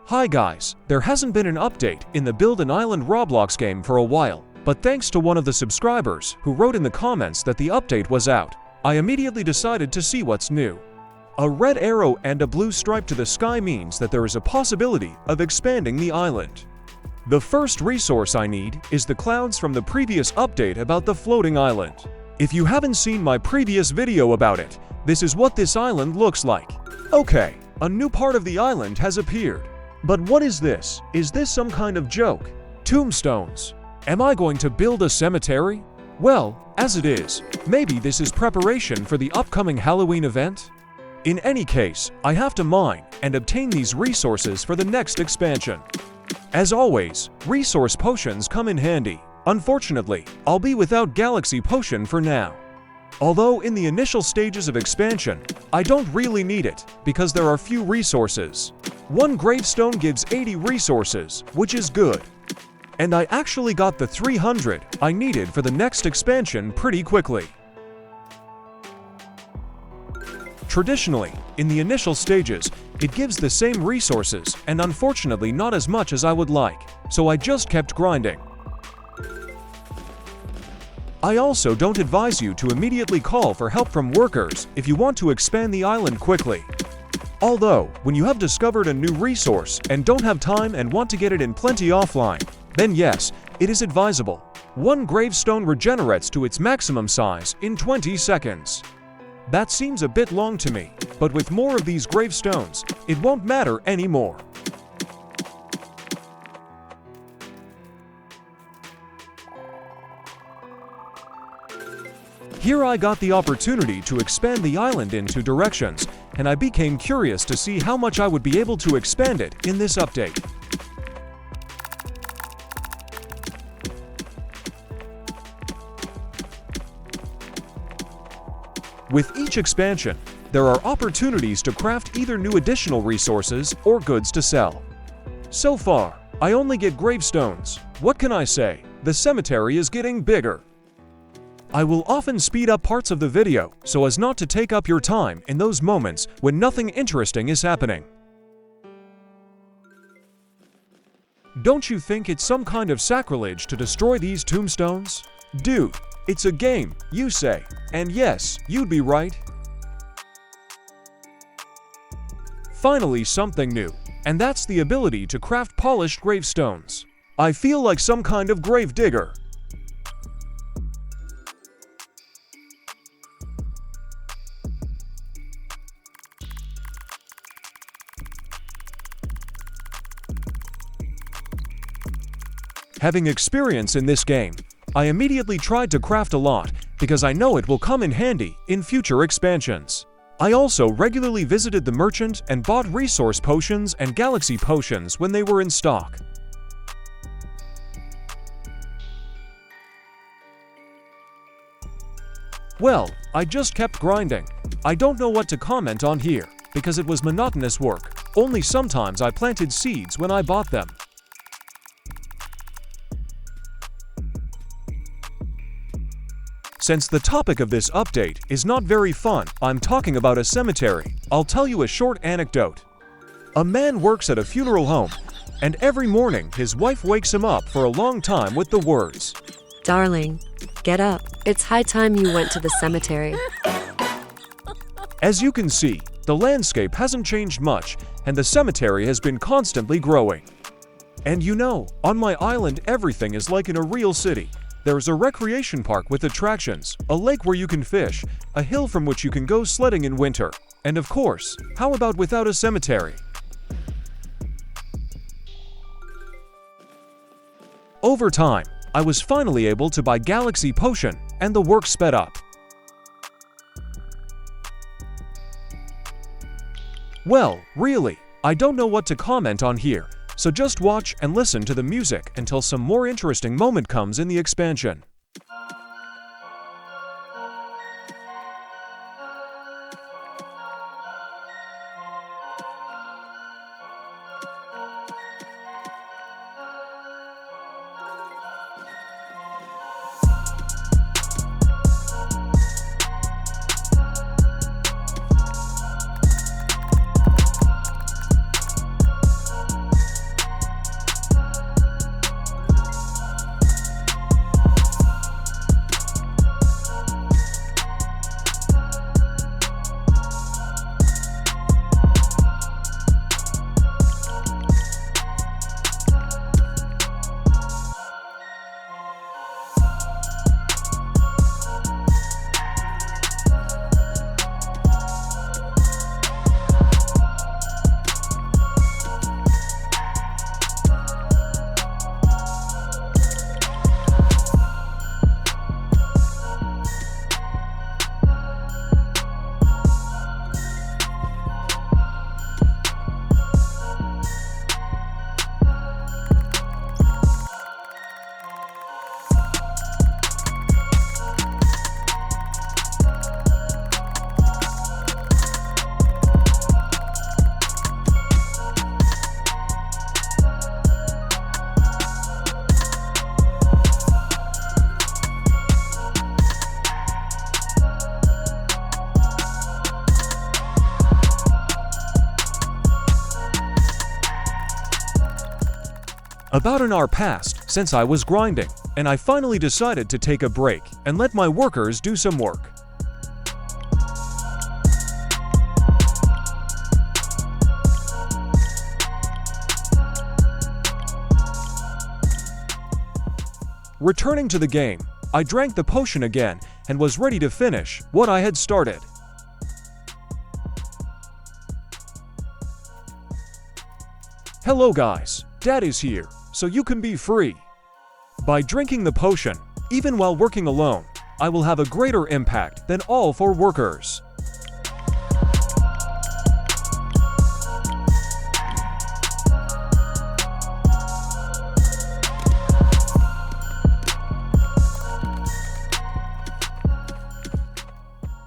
Hi guys, there hasn't been an update in the Build an Island Roblox game for a while, but thanks to one of the subscribers who wrote in the comments that the update was out, I immediately decided to see what's new. A red arrow and a blue stripe to the sky means that there is a possibility of expanding the island. The first resource I need is the clouds from the previous update about the floating island. If you haven't seen my previous video about it, this is what this island looks like. Okay, a new part of the island has appeared. But what is this? Is this some kind of joke? Tombstones. Am I going to build a cemetery? Well, as it is, maybe this is preparation for the upcoming Halloween event? In any case, I have to mine and obtain these resources for the next expansion. As always, resource potions come in handy. Unfortunately, I'll be without Galaxy Potion for now. Although in the initial stages of expansion, I don't really need it because there are few resources. One Gravestone gives 80 resources, which is good. And I actually got the 300 I needed for the next expansion pretty quickly. Traditionally, in the initial stages, it gives the same resources and unfortunately not as much as I would like, so I just kept grinding. I also don't advise you to immediately call for help from workers if you want to expand the island quickly. Although, when you have discovered a new resource and don't have time and want to get it in plenty offline, then yes, it is advisable. One Gravestone regenerates to its maximum size in 20 seconds. That seems a bit long to me, but with more of these Gravestones, it won't matter anymore. Here I got the opportunity to expand the island in 2 directions, and I became curious to see how much I would be able to expand it in this update. With each expansion, there are opportunities to craft either new additional resources or goods to sell. So far, I only get Gravestones. What can I say? The cemetery is getting bigger. I will often speed up parts of the video so as not to take up your time in those moments when nothing interesting is happening. Don't you think it's some kind of sacrilege to destroy these tombstones? Dude, it's a game, you say, and yes, you'd be right. Finally, something new, and that's the ability to craft polished gravestones. I feel like some kind of grave digger. Having experience in this game, I immediately tried to craft a lot because I know it will come in handy in future expansions. I also regularly visited the merchant and bought resource potions and galaxy potions when they were in stock. Well, I just kept grinding. I don't know what to comment on here because it was monotonous work. Only sometimes I planted seeds when I bought them. Since the topic of this update is not very fun, I'm talking about a cemetery, I'll tell you a short anecdote. A man works at a funeral home, and every morning his wife wakes him up for a long time with the words, "Darling, get up. It's high time you went to the cemetery." As you can see, the landscape hasn't changed much, and the cemetery has been constantly growing. And you know, on my island everything is like in a real city. There's a recreation park with attractions, a lake where you can fish, a hill from which you can go sledding in winter, and of course, how about without a cemetery? Over time, I was finally able to buy Galaxy Potion, and the work sped up. Well, really, I don't know what to comment on here. So just watch and listen to the music until some more interesting moment comes in the expansion. About an hour passed since I was grinding, and I finally decided to take a break and let my workers do some work. Returning to the game, I drank the potion again and was ready to finish what I had started. Hello guys, Dad is here, so you can be free. By drinking the potion, even while working alone, I will have a greater impact than all 4 workers.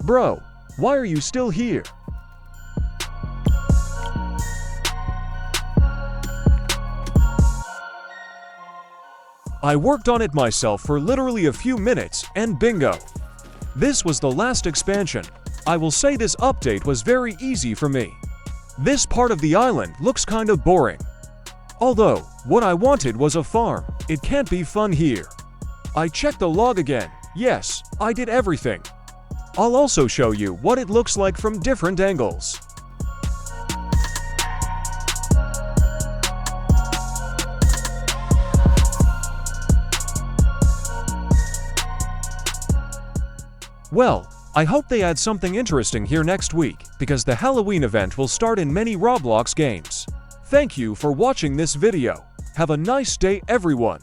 Bro, why are you still here? I worked on it myself for literally a few minutes, and bingo! This was the last expansion. I will say this update was very easy for me. This part of the island looks kind of boring. Although, what I wanted was a farm. It can't be fun here. I checked the log again. Yes, I did everything. I'll also show you what it looks like from different angles. Well, I hope they add something interesting here next week, because the Halloween event will start in many Roblox games. Thank you for watching this video. Have a nice day, everyone.